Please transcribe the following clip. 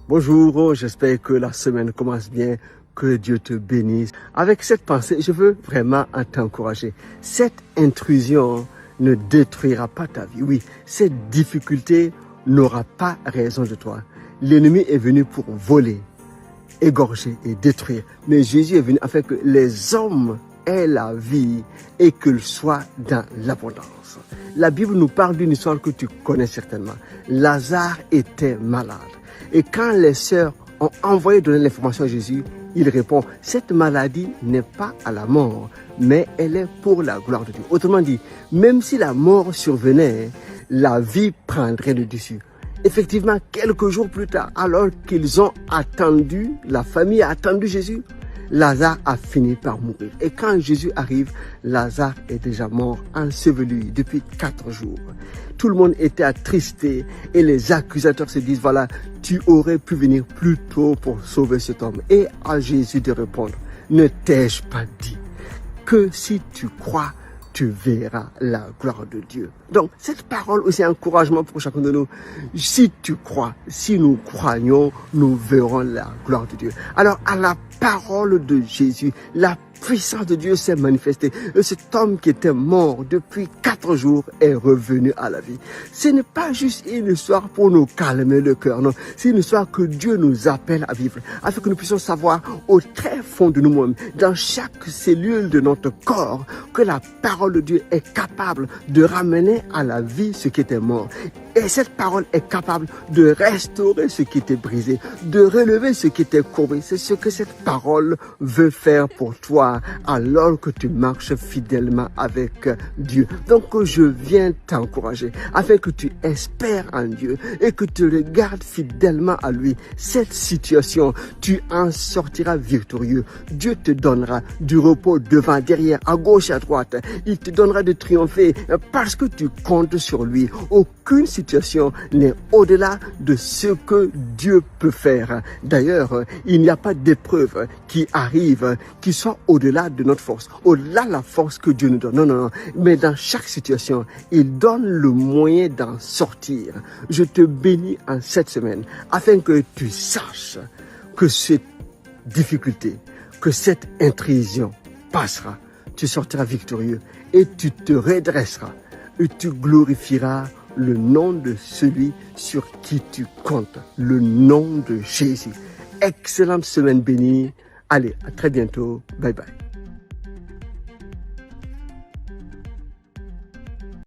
Bonjour, j'espère que la semaine commence bien, que Dieu te bénisse. Avec cette pensée, je veux vraiment t'encourager. Cette intrusion ne détruira pas ta vie. Oui, cette difficulté n'aura pas raison de toi. L'ennemi est venu pour voler, égorger et détruire. Mais Jésus est venu afin que les hommes aient la vie et qu'ils soient dans l'abondance. La Bible nous parle d'une histoire que tu connais certainement. Lazare était malade. Et quand les sœurs ont envoyé donner l'information à Jésus, il répond, cette maladie n'est pas à la mort, mais elle est pour la gloire de Dieu. Autrement dit, même si la mort survenait, la vie prendrait le dessus. Effectivement, quelques jours plus tard, alors qu'ils ont attendu, la famille a attendu Jésus, Lazare a fini par mourir. Et quand Jésus arrive, Lazare est déjà mort, enseveli depuis 4 jours. Tout le monde était attristé et les accusateurs se disent, voilà, tu aurais pu venir plus tôt pour sauver cet homme. Et à Jésus de répondre, ne t'ai-je pas dit que si tu crois, tu verras la gloire de Dieu. Donc, cette parole aussi un encouragement pour chacun de nous. Si tu crois, si nous croyons, nous verrons la gloire de Dieu. Alors, à la parole de Jésus, la puissance de Dieu s'est manifestée. Et cet homme qui était mort depuis 4 jours est revenu à la vie. Ce n'est pas juste une histoire pour nous calmer le cœur, non. C'est une histoire que Dieu nous appelle à vivre, afin que nous puissions savoir au très fond de nous-mêmes, dans chaque cellule de notre corps, que la parole de Dieu est capable de ramener à la vie ce qui était mort. Et cette parole est capable de restaurer ce qui était brisé, de relever ce qui était courbé. C'est ce que cette parole veut faire pour toi alors que tu marches fidèlement avec Dieu. Donc je viens t'encourager afin que tu espères en Dieu et que tu regardes fidèlement à lui. Cette situation, tu en sortiras victorieux. Dieu te donnera du repos devant, derrière, à gauche, à droite. Il te donnera de triompher parce que tu comptes sur lui. Aucune situation n'est au-delà de ce que Dieu peut faire. D'ailleurs, il n'y a pas d'épreuve qui arrive qui soit au-delà de notre force, au-delà de la force que Dieu nous donne. Non, non, non. Mais dans chaque situation, il donne le moyen d'en sortir. Je te bénis en cette semaine afin que tu saches que cette difficulté, que cette intrusion passera. Tu sortiras victorieux et tu te redresseras et tu glorifieras le nom de celui sur qui tu comptes, le nom de Jésus. Excellente semaine bénie. Allez, à très bientôt. Bye bye.